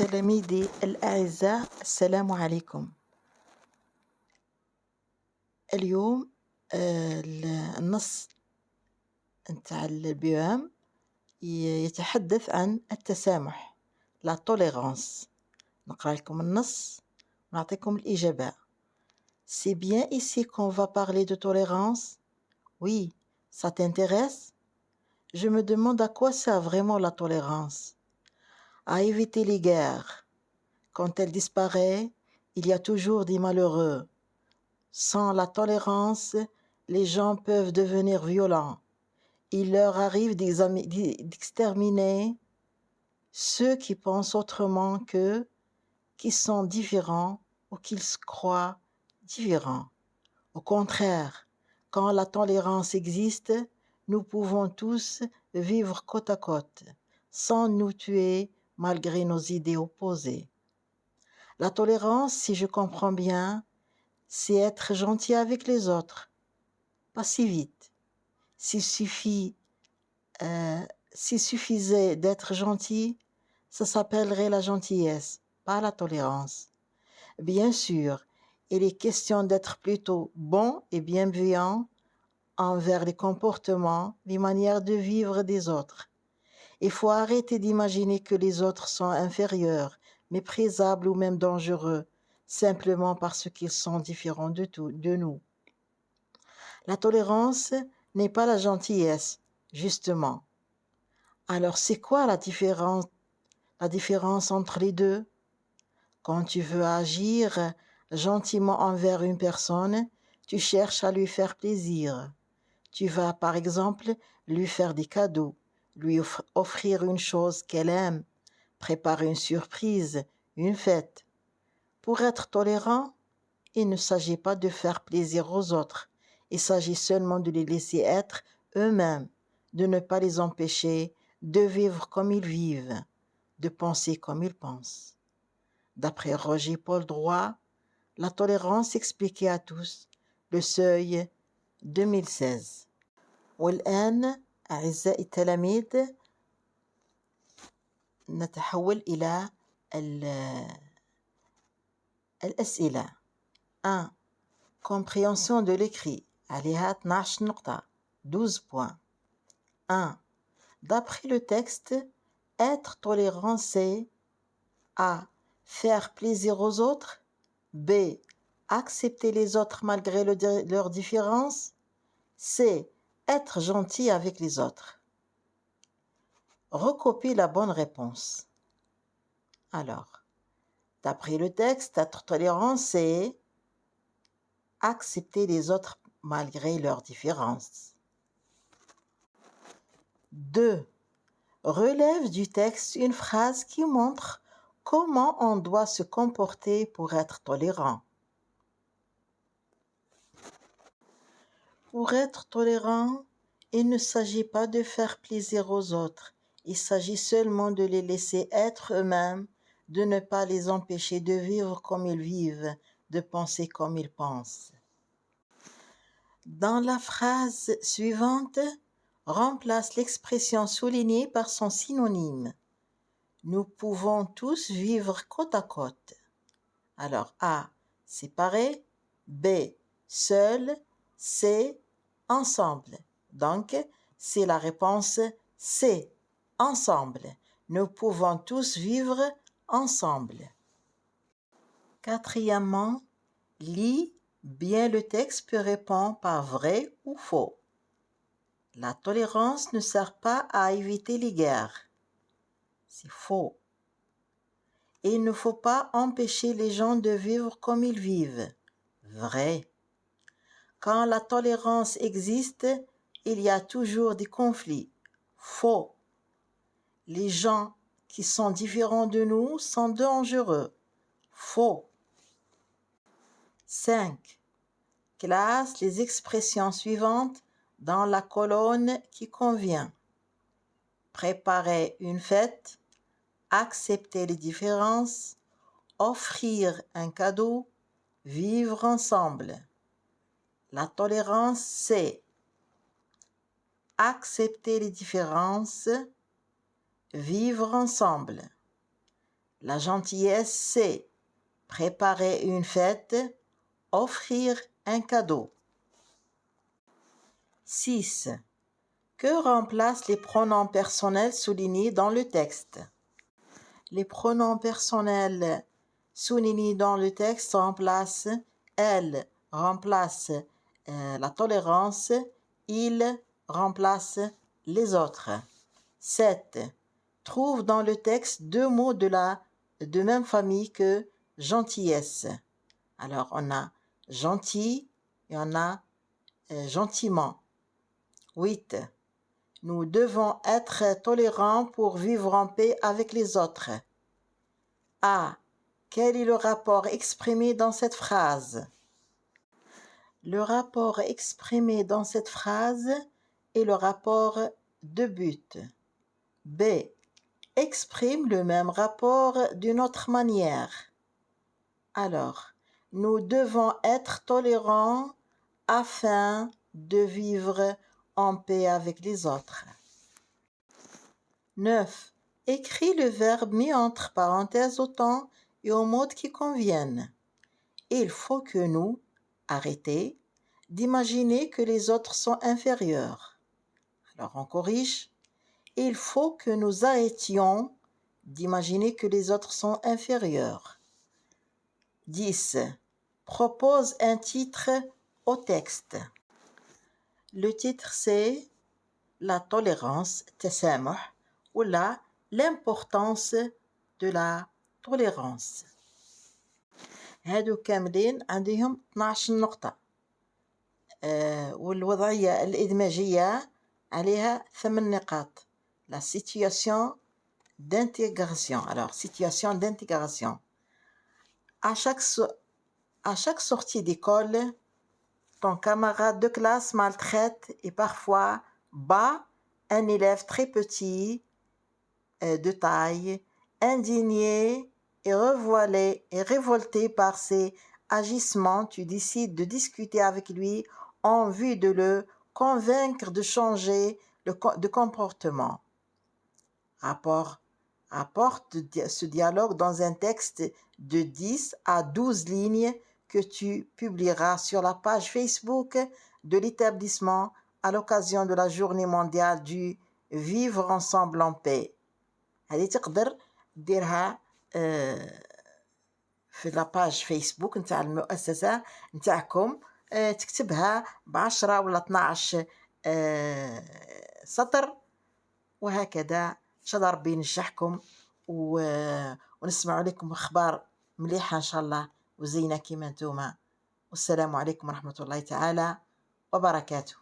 تلاميذي الأعزاء السلام عليكم. اليوم النص نتاع البيوم يتحدث عن التسامح la tolérance. نقرأ لكم النص ونعطيكم الإجابة. C'est bien ici qu'on va parler de tolérance? Oui, ça t'intéresse? Je me demande à quoi sert vraiment la tolérance. À éviter les guerres. Quand elle disparaît, il y a toujours des malheureux. Sans la tolérance, les gens peuvent devenir violents. Il leur arrive d'exterminer ceux qui pensent autrement qu'eux, qui sont différents ou qu'ils se croient différents. Au contraire, quand la tolérance existe, nous pouvons tous vivre côte à côte, sans nous tuer malgré nos idées opposées. La tolérance, si je comprends bien, c'est être gentil avec les autres, pas si vite. S'il suffisait d'être gentil, ça s'appellerait la gentillesse, pas la tolérance. Bien sûr, il est question d'être plutôt bon et bienveillant envers les comportements, les manières de vivre des autres. Il faut arrêter d'imaginer que les autres sont inférieurs, méprisables ou même dangereux, simplement parce qu'ils sont différents de nous. La tolérance n'est pas la gentillesse, justement. Alors c'est quoi la différence entre les deux? Quand tu veux agir gentiment envers une personne, tu cherches à lui faire plaisir. Tu vas par exemple lui faire des cadeaux, lui offrir une chose qu'elle aime, préparer une surprise, une fête. Pour être tolérant, il ne s'agit pas de faire plaisir aux autres. Il s'agit seulement de les laisser être eux-mêmes, de ne pas les empêcher de vivre comme ils vivent, de penser comme ils pensent. D'après Roger Paul Droit, la tolérance expliquée à tous, le seuil 2016. والآن أعزائي التلاميذ نتحول إلى الأسئلة. 1. Compréhension de l'écrit. عليها 12 نقطة. 12 points. 1. D'après le texte, être tolérant c'est A. Faire plaisir aux autres. B. Accepter les autres malgré leurs différences. C. Être gentil avec les autres. Recopie la bonne réponse. Alors, d'après le texte, être tolérant, c'est accepter les autres malgré leurs différences. 2. Relève du texte une phrase qui montre comment on doit se comporter pour être tolérant. Pour être tolérant, il ne s'agit pas de faire plaisir aux autres. Il s'agit seulement de les laisser être eux-mêmes, de ne pas les empêcher de vivre comme ils vivent, de penser comme ils pensent. Dans la phrase suivante, remplace l'expression soulignée par son synonyme. Nous pouvons tous vivre côte à côte. Alors A, séparé, B, seul, C, ensemble. Donc, c'est la réponse C, ensemble. Nous pouvons tous vivre ensemble. Quatrièmement, lis bien le texte puis réponds par vrai ou faux. La tolérance ne sert pas à éviter les guerres. C'est faux. Et il ne faut pas empêcher les gens de vivre comme ils vivent. Vrai. Quand la tolérance existe, il y a toujours des conflits. Faux. Les gens qui sont différents de nous sont dangereux. Faux. 5. Classe les expressions suivantes dans la colonne qui convient. Préparer une fête, accepter les différences, offrir un cadeau, vivre ensemble. La tolérance, c'est accepter les différences, vivre ensemble. La gentillesse, c'est préparer une fête, offrir un cadeau. 6. Que remplacent les pronoms personnels soulignés dans le texte? Les pronoms personnels soulignés dans le texte remplacent elle remplace la tolérance, il remplace les autres. 7. Trouve dans le texte deux mots de même famille que gentillesse. Alors, on a gentil et on a gentiment. 8. Nous devons être tolérants pour vivre en paix avec les autres. A. Quel est le rapport exprimé dans cette phrase? Le rapport exprimé dans cette phrase est le rapport de but. B. Exprime le même rapport d'une autre manière. Alors, nous devons être tolérants afin de vivre en paix avec les autres. 9. Écris le verbe mis entre parenthèses au temps et au mode qui conviennent. Il faut que nous arrêtons d'imaginer que les autres sont inférieurs. Alors on corrige. Il faut que nous arrêtions d'imaginer que les autres sont inférieurs. 10. Propose un titre au texte. Le titre c'est la tolérance, تسامح, ou l'importance de la tolérance. هادو كاملين عندهم 12 نقطة. والوضعية الإدماجية عليها 8 نقاط. La situation d'intégration. Alors, situation d'intégration. À chaque sortie d'école, ton camarade de classe maltraite et parfois bat un élève très petit de taille, indigné et révolté par ses agissements, tu décides de discuter avec lui en vue de le convaincre de changer de comportement. Apporte ce dialogue dans un texte de 10 à 12 lignes que tu publieras sur la page Facebook de l'établissement à l'occasion de la journée mondiale du Vivre ensemble en paix. هذه تقدر ديرها في لاباج فيسبوك نتاع المؤسسة نتاعكم، تكتبها ب10 ولا 12 سطر، وهكذا إن شاء الله ربي ينجحكم ونسمع لكم أخبار مليحة إن شاء الله وزينة كيما نتوما. والسلام عليكم ورحمة الله تعالى وبركاته.